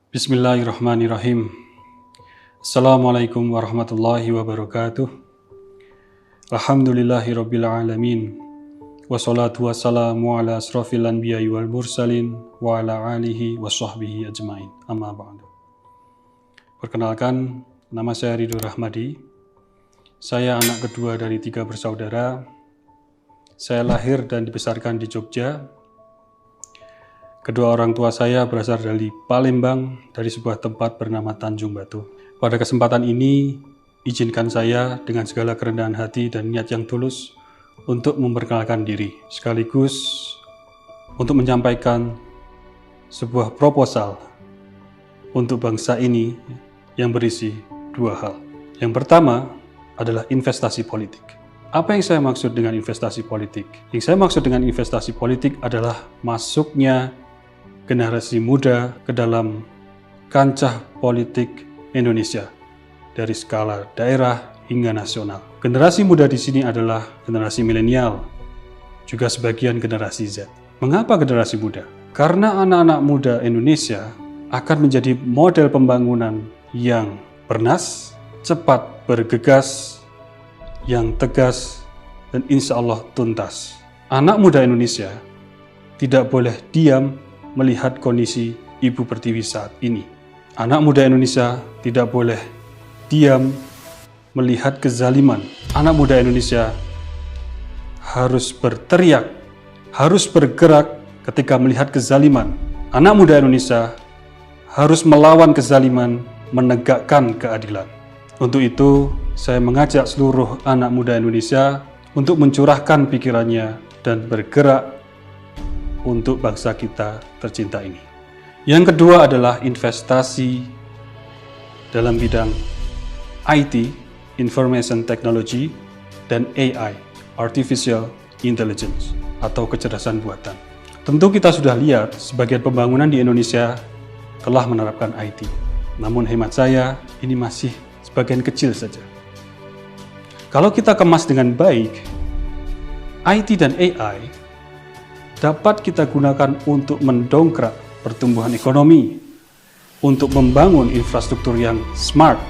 Bismillahirrahmanirrahim. Assalamualaikum warahmatullahi wabarakatuh. Alhamdulillahirabbil alamin. Wassalatu wassalamu ala asrofil anbiya'i wal mursalin wa ala alihi wa sahbihi ajmain. Amma ba'du. Perkenalkan, nama saya Ridho Rahmadi. Saya anak kedua dari 3 bersaudara. Saya lahir dan dibesarkan di Jogja. Kedua orang tua saya berasal dari Palembang, dari sebuah tempat bernama Tanjung Batu. Pada kesempatan ini, izinkan saya dengan segala kerendahan hati dan niat yang tulus untuk memperkenalkan diri, sekaligus untuk menyampaikan sebuah proposal untuk bangsa ini yang berisi 2 hal. Yang pertama adalah investasi politik. Apa yang saya maksud dengan investasi politik? Yang saya maksud dengan investasi politik adalah masuknya generasi muda ke dalam kancah politik Indonesia dari skala daerah hingga nasional. Generasi muda di sini adalah generasi milenial, juga sebagian generasi Z. Mengapa generasi muda? Karena anak-anak muda Indonesia akan menjadi model pembangunan yang bernas, cepat bergegas, yang tegas, dan insya Allah tuntas. Anak muda Indonesia tidak boleh diam melihat kondisi Ibu Pertiwi saat ini. Anak muda Indonesia tidak boleh diam melihat kezaliman. Anak muda Indonesia harus berteriak, harus bergerak ketika melihat kezaliman. Anak muda Indonesia harus melawan kezaliman, menegakkan keadilan. Untuk itu, saya mengajak seluruh anak muda Indonesia untuk mencurahkan pikirannya dan bergerak untuk bangsa kita tercinta ini. Yang kedua adalah investasi dalam bidang IT, Information Technology, dan AI, Artificial Intelligence, atau kecerdasan buatan. Tentu kita sudah lihat sebagian pembangunan di Indonesia telah menerapkan IT. Namun hemat saya, ini masih sebagian kecil saja. Kalau kita kemas dengan baik, IT dan AI dapat kita gunakan untuk mendongkrak pertumbuhan ekonomi, untuk membangun infrastruktur yang smart,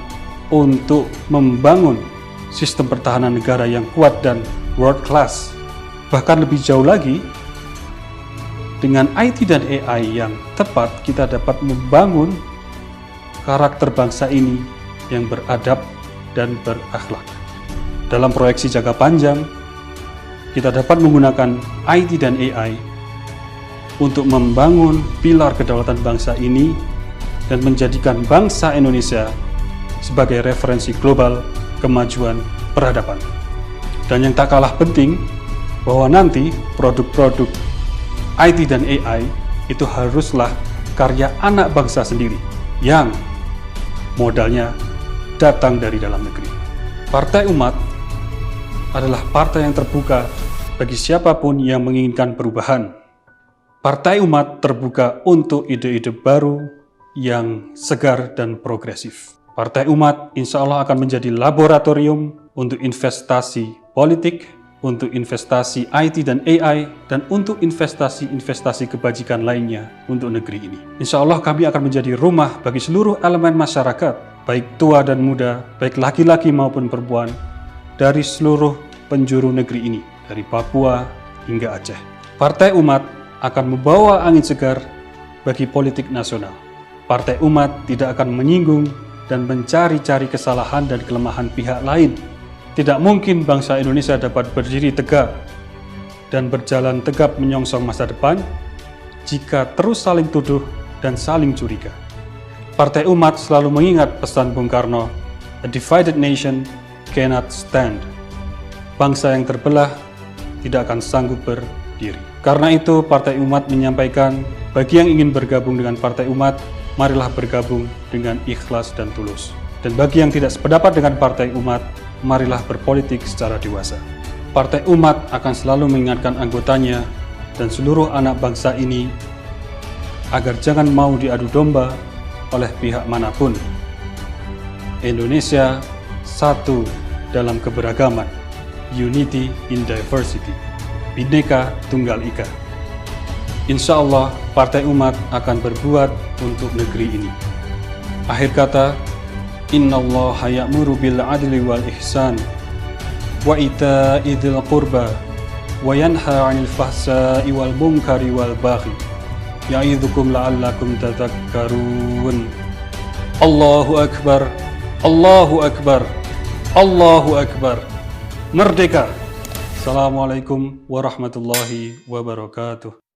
untuk membangun sistem pertahanan negara yang kuat dan world class. Bahkan lebih jauh lagi, dengan IT dan AI yang tepat, kita dapat membangun karakter bangsa ini yang beradab dan berakhlak. Dalam proyeksi jangka panjang, kita dapat menggunakan IT dan AI untuk membangun pilar kedaulatan bangsa ini dan menjadikan bangsa Indonesia sebagai referensi global kemajuan peradaban. Dan yang tak kalah penting, bahwa nanti produk-produk IT dan AI itu haruslah karya anak bangsa sendiri yang modalnya datang dari dalam negeri. Partai Umat adalah partai yang terbuka bagi siapapun yang menginginkan perubahan. Partai Umat terbuka untuk ide-ide baru yang segar dan progresif. Partai Umat insya Allah akan menjadi laboratorium untuk investasi politik, untuk investasi IT dan AI, dan untuk investasi-investasi kebajikan lainnya untuk negeri ini. Insya Allah kami akan menjadi rumah bagi seluruh elemen masyarakat, baik tua dan muda, baik laki-laki maupun perempuan, dari seluruh penjuru negeri ini, dari Papua hingga Aceh. Partai Umat akan membawa angin segar bagi politik nasional. Partai Umat tidak akan menyinggung dan mencari-cari kesalahan dan kelemahan pihak lain. Tidak mungkin bangsa Indonesia dapat berdiri tegak dan berjalan tegap menyongsong masa depan jika terus saling tuduh dan saling curiga. Partai Umat selalu mengingat pesan Bung Karno, "A divided nation cannot stand." Bangsa yang terbelah tidak akan sanggup berdiri. Karena itu, Partai Umat menyampaikan, bagi yang ingin bergabung dengan Partai Umat, marilah bergabung dengan ikhlas dan tulus. Dan bagi yang tidak sependapat dengan Partai Umat, marilah berpolitik secara dewasa. Partai Umat akan selalu mengingatkan anggotanya dan seluruh anak bangsa ini agar jangan mau diadu domba oleh pihak manapun. Indonesia satu dalam keberagaman, unity in diversity, Bhinneka Tunggal Ika. Insya Allah Partai Umat akan berbuat untuk negeri ini. Akhir kata, innallaha ya'muru bil adli wal ihsan wa ita'i dzil qurba wa yanha 'anil fahsya'i wal munkari wal baghi ya'idzukum la'allakum tadhakkarun. Allahu akbar, Allahu akbar, Allahu akbar. Merdeka. Assalamualaikum warahmatullahi wabarakatuh.